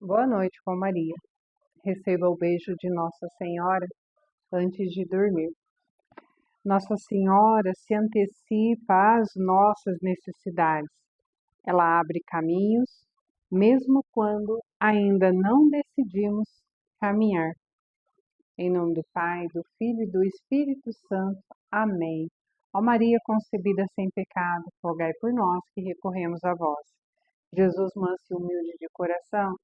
Boa noite com Maria. Receba o beijo de Nossa Senhora antes de dormir. Nossa Senhora se antecipa às nossas necessidades. Ela abre caminhos, mesmo quando ainda não decidimos caminhar. Em nome do Pai, do Filho e do Espírito Santo. Amém. Ó Maria concebida sem pecado, rogai por nós que recorremos a vós. Jesus manso e humilde de coração,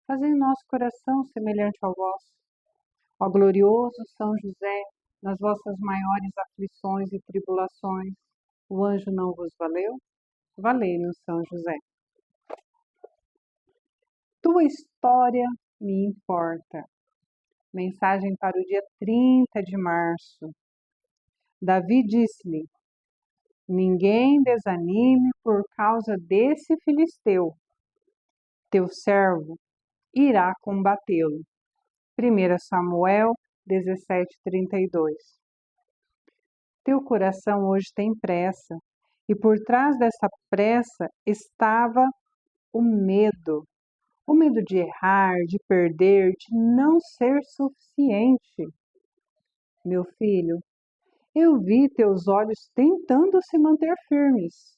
fazei nosso coração semelhante ao vosso. Ó glorioso São José, nas vossas maiores aflições e tribulações, o anjo não vos valeu? Valei-nos, São José. Tua história me importa. Mensagem para o dia 30 de março. Davi disse-lhe: ninguém desanime por causa desse filisteu. Teu servo irá combatê-lo. 1 Samuel 17:32. Teu coração hoje tem pressa, e por trás dessa pressa estava o medo de errar, de perder, de não ser suficiente. Meu filho, eu vi teus olhos tentando se manter firmes,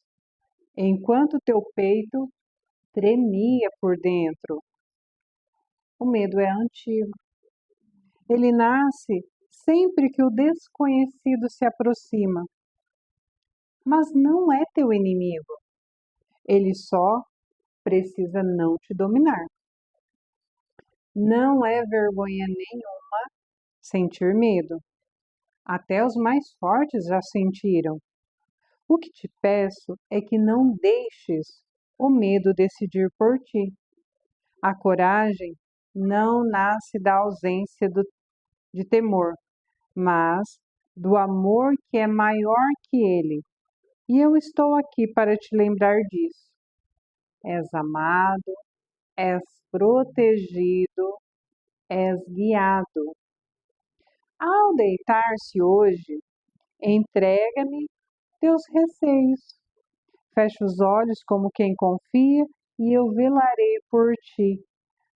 enquanto teu peito tremia por dentro. O medo é antigo. Ele nasce sempre que o desconhecido se aproxima. Mas não é teu inimigo. Ele só precisa não te dominar. Não é vergonha nenhuma sentir medo. Até os mais fortes já sentiram. O que te peço é que não deixes o medo decidir por ti. A coragem não nasce da ausência de temor, mas do amor que é maior que ele. E eu estou aqui para te lembrar disso. És amado, és protegido, és guiado. Ao deitar-se hoje, entrega-me teus receios. Fecha os olhos como quem confia e eu velarei por ti,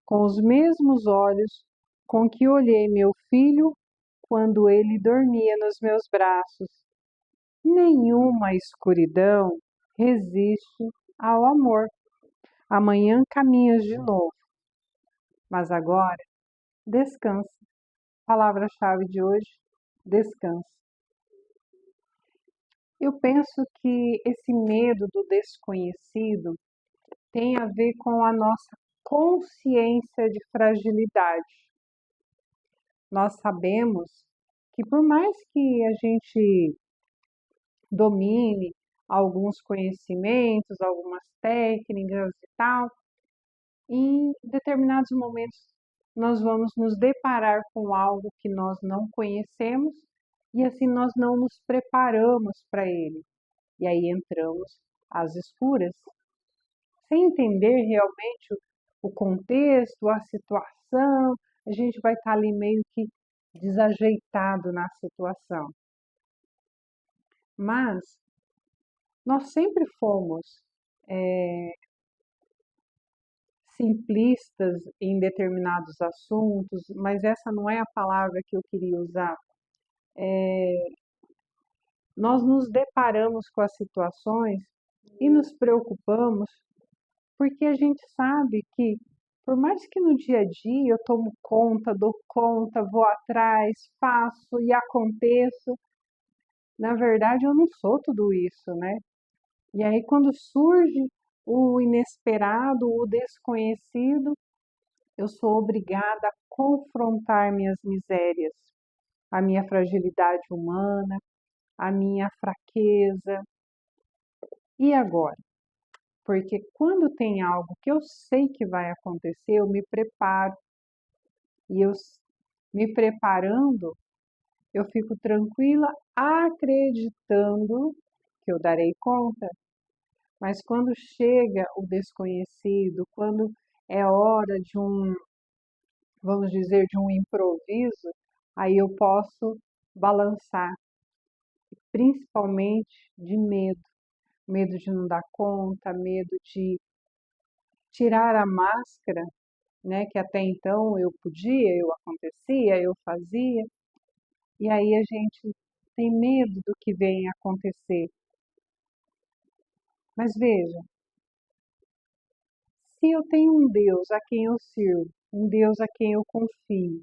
com os mesmos olhos com que olhei meu filho quando ele dormia nos meus braços. Nenhuma escuridão resiste ao amor. Amanhã caminhas de novo, mas agora descansa. Palavra-chave de hoje: descansa. Eu penso que esse medo do desconhecido tem a ver com a nossa consciência de fragilidade. Nós sabemos que por mais que a gente domine alguns conhecimentos, algumas técnicas e tal, em determinados momentos nós vamos nos deparar com algo que nós não conhecemos e assim nós não nos preparamos para ele. E aí entramos às escuras, sem entender realmente o contexto, a situação, a gente vai estar ali meio que desajeitado na situação. Mas nós sempre fomos simplistas em determinados assuntos, mas essa não é a palavra que eu queria usar. Nós nos deparamos com as situações e nos preocupamos porque a gente sabe que, por mais que no dia a dia eu tomo conta, dou conta, vou atrás, faço e aconteço, na verdade eu não sou tudo isso, né? E aí quando surge o inesperado, o desconhecido, eu sou obrigada a confrontar minhas misérias, a minha fragilidade humana, a minha fraqueza. E agora? Porque quando tem algo que eu sei que vai acontecer, eu me preparo. E eu me preparando, eu fico tranquila, acreditando que eu darei conta. Mas quando chega o desconhecido, quando é hora de vamos dizer, de um improviso, aí eu posso balançar, principalmente de medo. Medo de não dar conta, medo de tirar a máscara né? Que até então eu podia, eu acontecia, eu fazia, e aí a gente tem medo do que vem a acontecer. Mas veja, se eu tenho um Deus a quem eu sirvo, um Deus a quem eu confio,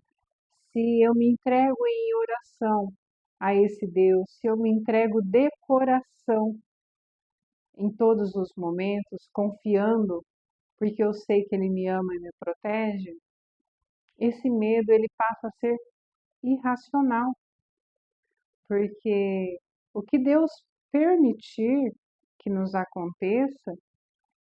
se eu me entrego em oração a esse Deus, se eu me entrego de coração em todos os momentos, confiando, porque eu sei que Ele me ama e me protege, esse medo ele passa a ser irracional, porque o que Deus permitir que nos aconteça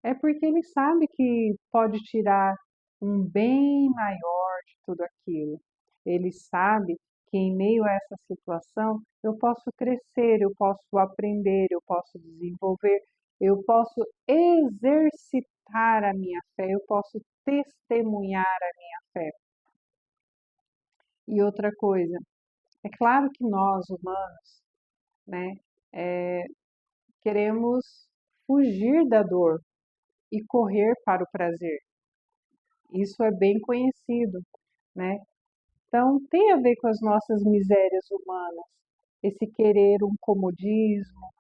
é porque Ele sabe que pode tirar um bem maior de tudo aquilo. Ele sabe que em meio a essa situação eu posso crescer, eu posso aprender, eu posso desenvolver, eu posso exercitar a minha fé, eu posso testemunhar a minha fé. E outra coisa, é claro que nós humanos, né, queremos fugir da dor e correr para o prazer. Isso é bem conhecido, né? Então, tem a ver com as nossas misérias humanas, esse querer um comodismo,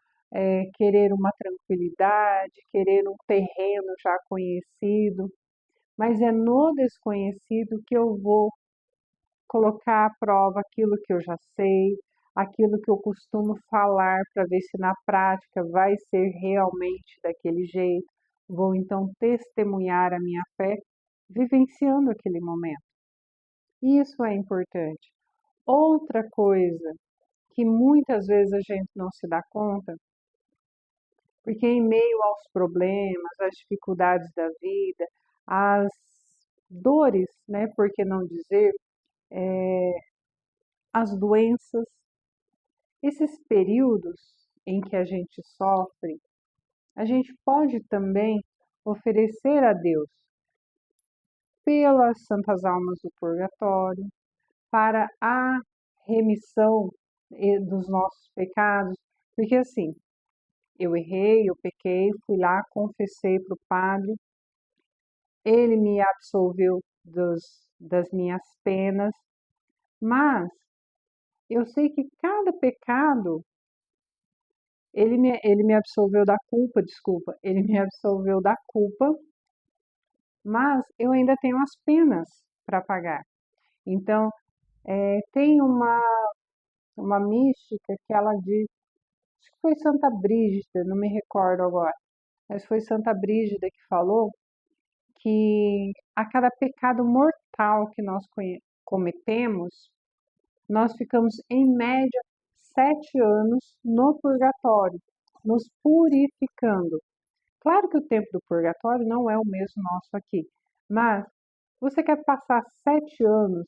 querer uma tranquilidade, querer um terreno já conhecido, mas é no desconhecido que eu vou colocar à prova aquilo que eu já sei, aquilo que eu costumo falar para ver se na prática vai ser realmente daquele jeito. Vou então testemunhar a minha fé vivenciando aquele momento. Isso é importante. Outra coisa que muitas vezes a gente não se dá conta, porque em meio aos problemas, às dificuldades da vida, às dores, né, por que não dizer, as doenças, esses períodos em que a gente sofre, a gente pode também oferecer a Deus pelas santas almas do purgatório, para a remissão dos nossos pecados, porque assim, eu errei, eu pequei, fui lá, confessei para o padre, ele me absolveu das minhas penas, mas eu sei que cada pecado, ele me absolveu da culpa, desculpa, ele me absolveu da culpa, mas eu ainda tenho as penas para pagar. Então, tem uma mística que ela diz, acho que foi Santa Brígida, não me recordo agora, mas foi Santa Brígida que falou que a cada pecado mortal que nós cometemos, nós ficamos em média 7 anos no purgatório, nos purificando. Claro que o tempo do purgatório não é o mesmo nosso aqui, mas você quer passar 7 anos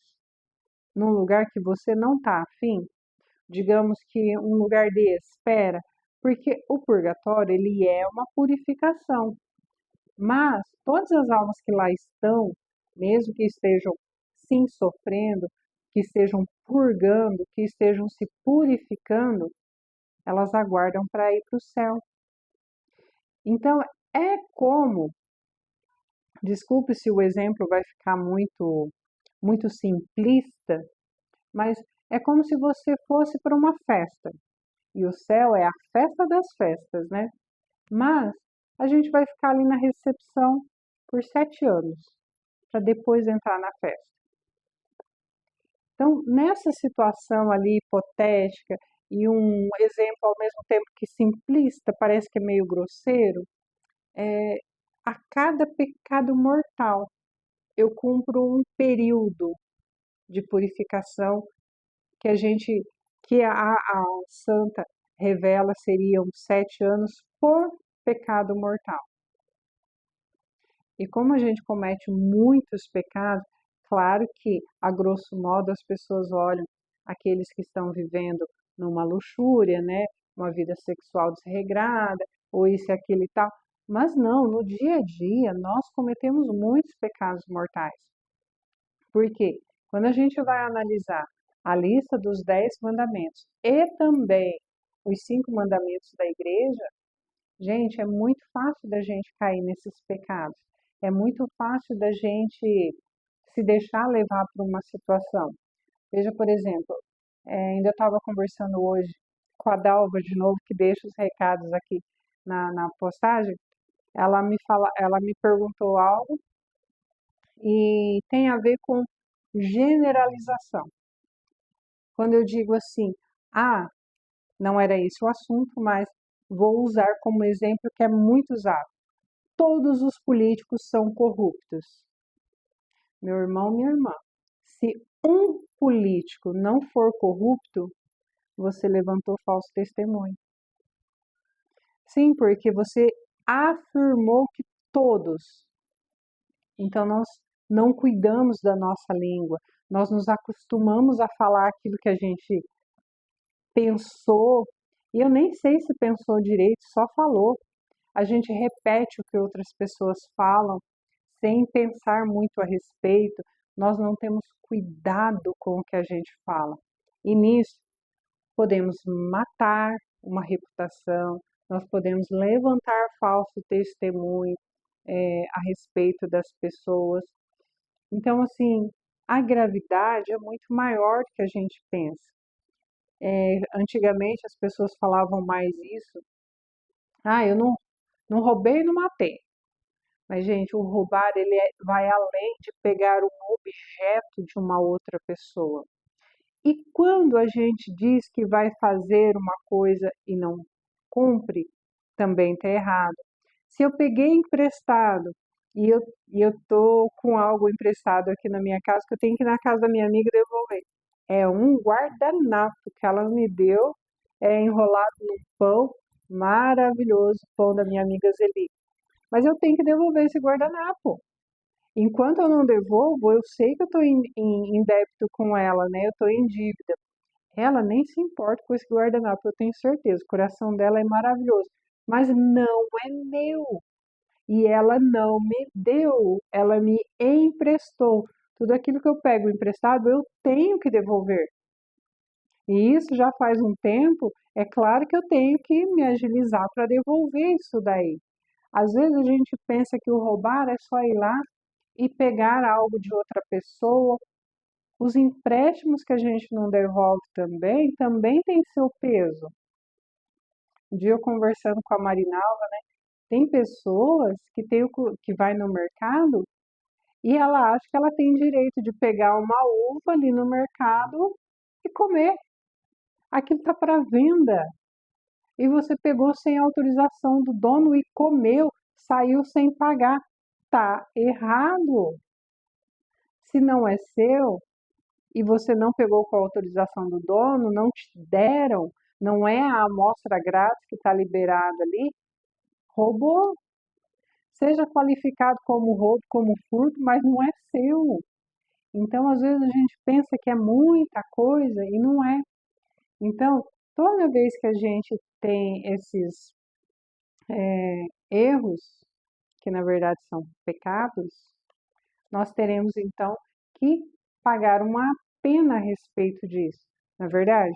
num lugar que você não está afim, digamos que um lugar de espera, porque o purgatório ele é uma purificação, mas todas as almas que lá estão, mesmo que estejam sim sofrendo, que estejam purgando, que estejam se purificando, elas aguardam para ir para o céu. Então é como, desculpe se o exemplo vai ficar muito simplista, mas é como se você fosse para uma festa. E o céu é a festa das festas, né? Mas a gente vai ficar ali na recepção por 7 anos, para depois entrar na festa. Então, nessa situação ali hipotética, e um exemplo ao mesmo tempo que simplista, parece que é meio grosseiro, a cada pecado mortal eu cumpro um período de purificação que a santa revela seriam 7 anos por pecado mortal. E como a gente comete muitos pecados, claro que, a grosso modo, as pessoas olham aqueles que estão vivendo numa luxúria, né? Uma vida sexual desregrada, ou isso e aquilo e tal. Mas não, no dia a dia nós cometemos muitos pecados mortais. Por quê? Quando a gente vai analisar a lista dos 10 mandamentos e também os 5 mandamentos da igreja, gente, é muito fácil da gente cair nesses pecados. É muito fácil da gente se deixar levar por uma situação. Veja, por exemplo, ainda estava conversando hoje com a Dalva de novo, que deixa os recados aqui na postagem. Ela me perguntou algo e tem a ver com generalização. Quando eu digo assim, não era esse o assunto, mas vou usar como exemplo que é muito usado. Todos os políticos são corruptos. Meu irmão, minha irmã, se um político não for corrupto, você levantou falso testemunho. Sim, porque você afirmou que todos. Então nós não cuidamos da nossa língua, nós nos acostumamos a falar aquilo que a gente pensou, e eu nem sei se pensou direito, só falou. A gente repete o que outras pessoas falam sem pensar muito a respeito, nós não temos cuidado com o que a gente fala. E nisso podemos matar uma reputação, nós podemos levantar falso testemunho a respeito das pessoas. Então, assim, a gravidade é muito maior do que a gente pensa. Antigamente as pessoas falavam mais isso. Eu não roubei, não matei. Mas, gente, o roubar vai além de pegar um objeto de uma outra pessoa. E quando a gente diz que vai fazer uma coisa e não cumpre, também está errado. Se eu peguei emprestado e eu tô com algo emprestado aqui na minha casa, que eu tenho que ir na casa da minha amiga devolver. É um guardanapo que ela me deu, enrolado num pão maravilhoso, pão da minha amiga Zeli. Mas eu tenho que devolver esse guardanapo. Enquanto eu não devolvo, eu sei que eu estou em débito com ela, né? Eu estou em dívida. Ela nem se importa com esse guardanapo, eu tenho certeza. O coração dela é maravilhoso. Mas não é meu. E ela não me deu. Ela me emprestou. Tudo aquilo que eu pego emprestado, eu tenho que devolver. E isso já faz um tempo. É claro que eu tenho que me agilizar para devolver isso daí. Às vezes a gente pensa que o roubar é só ir lá e pegar algo de outra pessoa. Os empréstimos que a gente não devolve também tem seu peso. Um dia eu conversando com a Marinalva, tem pessoas que vai no mercado e ela acha que ela tem direito de pegar uma uva ali no mercado e comer. Aquilo está para venda. E você pegou sem autorização do dono e comeu, saiu sem pagar. Tá errado. Se não é seu e você não pegou com a autorização do dono, não te deram, não é a amostra grátis que está liberada ali, roubou. Seja qualificado como roubo, como furto, mas não é seu. Então, às vezes a gente pensa que é muita coisa e não é. Então, toda vez que a gente tem esses erros, que na verdade são pecados, nós teremos então que pagar uma pena a respeito disso, não é verdade?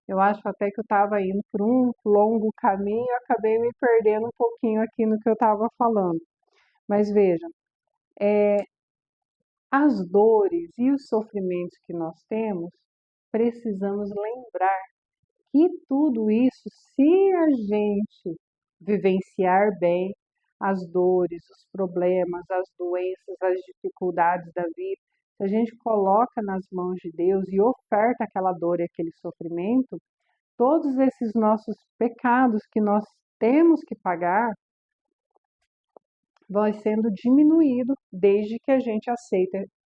Eu acho até que eu estava indo por um longo caminho e acabei me perdendo um pouquinho aqui no que eu estava falando. Mas veja, as dores e os sofrimentos que nós temos, precisamos lembrar que tudo isso, se a gente vivenciar bem as dores, os problemas, as doenças, as dificuldades da vida, se a gente coloca nas mãos de Deus e oferta aquela dor e aquele sofrimento, todos esses nossos pecados que nós temos que pagar vai sendo diminuído desde que a gente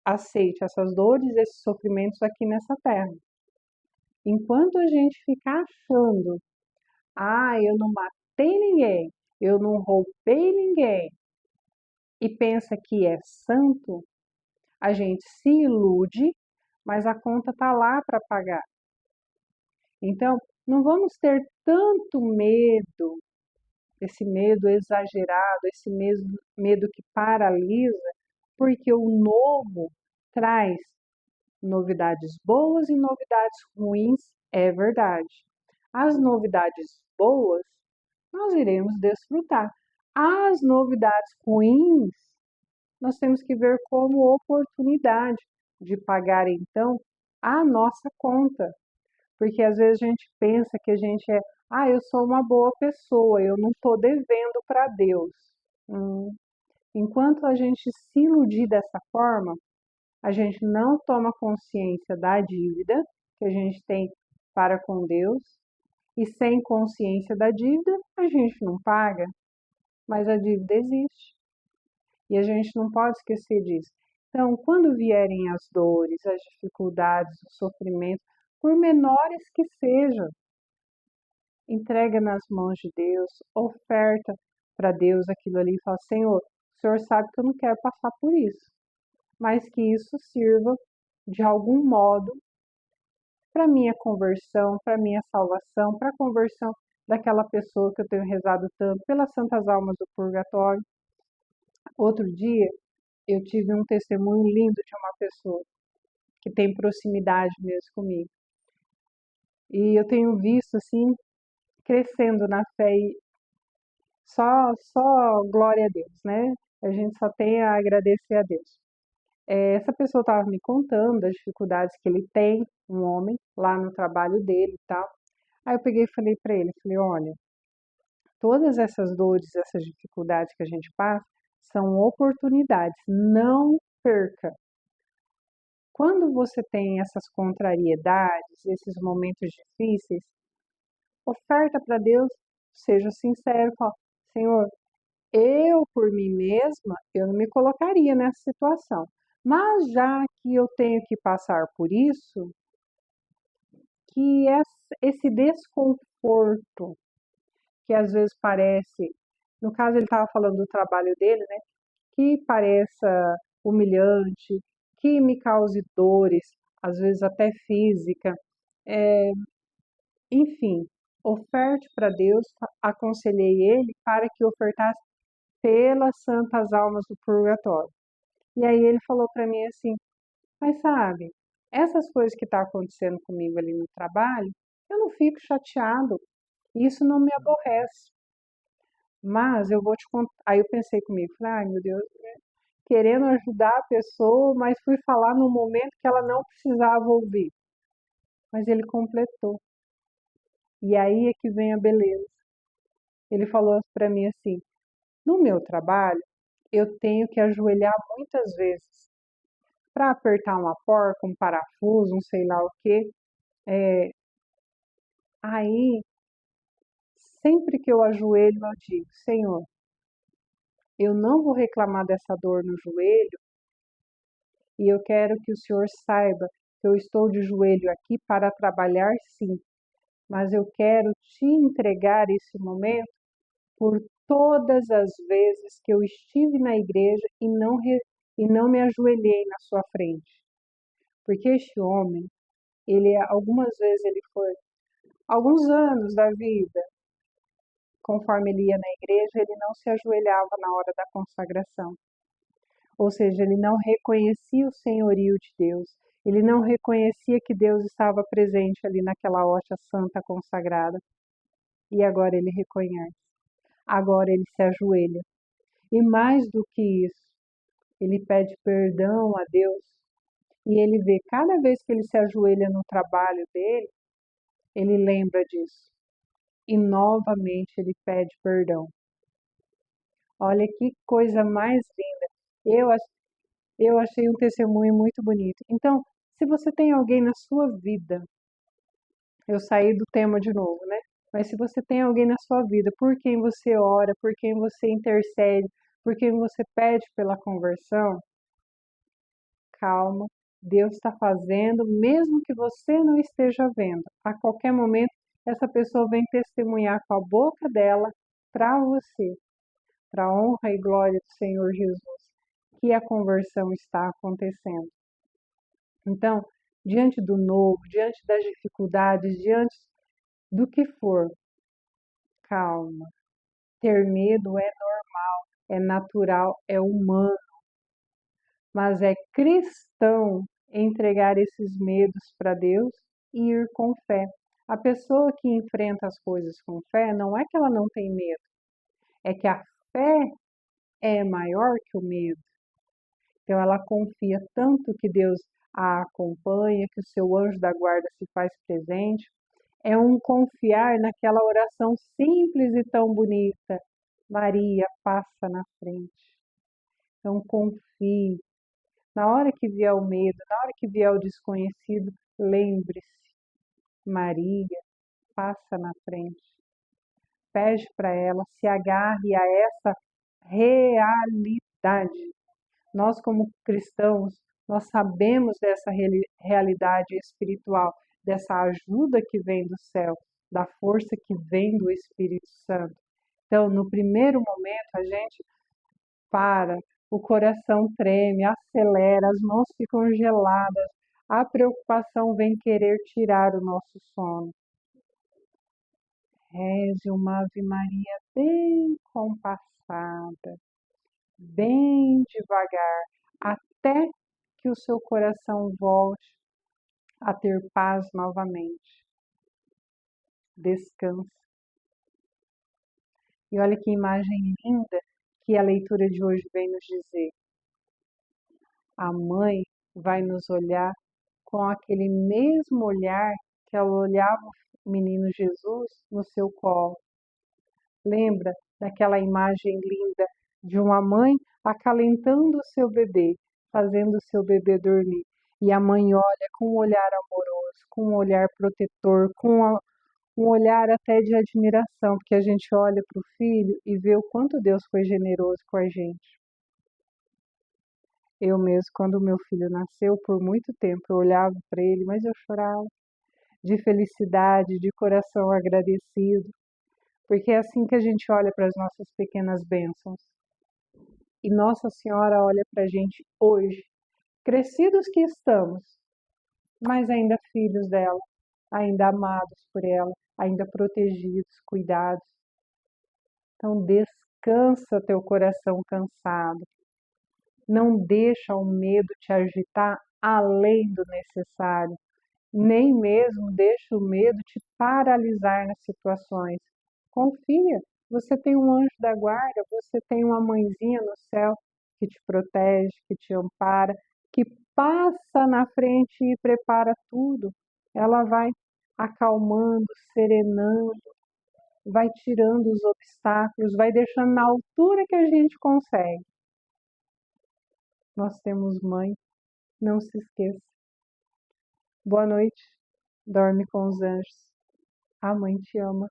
aceite essas dores, esses sofrimentos aqui nessa terra. Enquanto a gente ficar achando, eu não matei ninguém, eu não roubei ninguém, e pensa que é santo, a gente se ilude, mas a conta está lá para pagar. Então, não vamos ter tanto medo, esse medo exagerado, esse medo que paralisa, porque o novo traz novidades boas e novidades ruins, é verdade. As novidades boas nós iremos desfrutar. As novidades ruins nós temos que ver como oportunidade de pagar então a nossa conta. Porque às vezes a gente pensa que a gente eu sou uma boa pessoa, eu não estou devendo para Deus. Hum, Enquanto a gente se iludir dessa forma, a gente não toma consciência da dívida que a gente tem para com Deus, e sem consciência da dívida, a gente não paga, mas a dívida existe e a gente não pode esquecer disso. Então, quando vierem as dores, as dificuldades, os sofrimentos, por menores que sejam, entrega nas mãos de Deus, oferta para Deus aquilo ali e fala: Senhor, o Senhor sabe que eu não quero passar por isso, mas que isso sirva de algum modo para minha conversão, para minha salvação, para a conversão daquela pessoa que eu tenho rezado tanto, pelas santas almas do purgatório. Outro dia eu tive um testemunho lindo de uma pessoa que tem proximidade mesmo comigo. E eu tenho visto assim crescendo na fé e só glória a Deus, né? A gente só tem a agradecer a Deus. Essa pessoa estava me contando das dificuldades que ele tem, um homem, lá no trabalho dele e tal. Aí eu peguei e falei para ele, falei, olha, todas essas dores, essas dificuldades que a gente passa, são oportunidades, não perca. Quando você tem essas contrariedades, esses momentos difíceis, oferta para Deus, seja sincero, fala, Senhor, eu por mim mesma, eu não me colocaria nessa situação. Mas já que eu tenho que passar por isso, que esse desconforto que às vezes parece, no caso ele estava falando do trabalho dele, né, que pareça humilhante, que me cause dores, às vezes até física, enfim, oferte para Deus, aconselhei ele para que ofertasse pelas santas almas do purgatório. E aí ele falou para mim assim, mas sabe, essas coisas que estão acontecendo comigo ali no trabalho, eu não fico chateado, isso não me aborrece. Mas eu vou te contar. Aí eu pensei comigo, falei, ai meu Deus, né? Querendo ajudar a pessoa, mas fui falar num momento que ela não precisava ouvir. Mas ele completou. E aí é que vem a beleza. Ele falou para mim assim: no meu trabalho, eu tenho que ajoelhar muitas vezes para apertar uma porca, um parafuso, um sei lá o quê. Aí, sempre que eu ajoelho, eu digo: Senhor, eu não vou reclamar dessa dor no joelho e eu quero que o Senhor saiba que eu estou de joelho aqui para trabalhar, sim, mas eu quero te entregar esse momento por todas as vezes que eu estive na igreja e não me ajoelhei na sua frente. Porque este homem, algumas vezes ele foi, alguns anos da vida, conforme ele ia na igreja, ele não se ajoelhava na hora da consagração. Ou seja, ele não reconhecia o senhorio de Deus, ele não reconhecia que Deus estava presente ali naquela hóstia santa consagrada. E agora ele reconhece. Agora ele se ajoelha. E mais do que isso, ele pede perdão a Deus e ele vê cada vez que ele se ajoelha no trabalho dele, ele lembra disso. E novamente ele pede perdão. Olha que coisa mais linda. Eu, eu achei um testemunho muito bonito. Então, se você tem alguém na sua vida, eu saí do tema de novo, né? Mas se você tem alguém na sua vida por quem você ora, por quem você intercede, por quem você pede pela conversão, calma, Deus está fazendo, mesmo que você não esteja vendo. A qualquer momento, essa pessoa vem testemunhar com a boca dela para você, para a honra e glória do Senhor Jesus, que a conversão está acontecendo. Então, diante do novo, diante das dificuldades, diante do que for, calma. Ter medo é normal, é natural, é humano, mas é cristão entregar esses medos para Deus e ir com fé. A pessoa que enfrenta as coisas com fé não é que ela não tem medo, é que a fé é maior que o medo. Então ela confia tanto que Deus a acompanha, que o seu anjo da guarda se faz presente. É um confiar naquela oração simples e tão bonita. Maria, passa na frente. Então confie. Na hora que vier o medo, na hora que vier o desconhecido, lembre-se, Maria, passa na frente. Pede para ela, se agarre a essa realidade. Nós, como cristãos, nós sabemos dessa realidade espiritual, dessa ajuda que vem do céu, da força que vem do Espírito Santo. Então, no primeiro momento, a gente para, o coração treme, acelera, as mãos ficam geladas, a preocupação vem querer tirar o nosso sono. Reze uma Ave Maria bem compassada, bem devagar, até que o seu coração volte a ter paz novamente. Descanse. E olha que imagem linda que a leitura de hoje vem nos dizer. A mãe vai nos olhar com aquele mesmo olhar que ela olhava o menino Jesus no seu colo. Lembra daquela imagem linda de uma mãe acalentando o seu bebê, fazendo o seu bebê dormir. E a mãe olha com um olhar amoroso, com um olhar protetor, um olhar até de admiração, porque a gente olha para o filho e vê o quanto Deus foi generoso com a gente. Eu mesmo, quando meu filho nasceu, por muito tempo eu olhava para ele, mas eu chorava de felicidade, de coração agradecido, porque é assim que a gente olha para as nossas pequenas bênçãos. E Nossa Senhora olha para a gente hoje, crescidos que estamos, mas ainda filhos dela, ainda amados por ela, ainda protegidos, cuidados. Então descansa teu coração cansado. Não deixa o medo te agitar além do necessário, nem mesmo deixa o medo te paralisar nas situações. Confia, você tem um anjo da guarda, você tem uma mãezinha no céu que te protege, que te ampara, que passa na frente e prepara tudo. Ela vai acalmando, serenando, vai tirando os obstáculos, vai deixando na altura que a gente consegue. Nós temos mãe, não se esqueça. Boa noite, dorme com os anjos. A mãe te ama.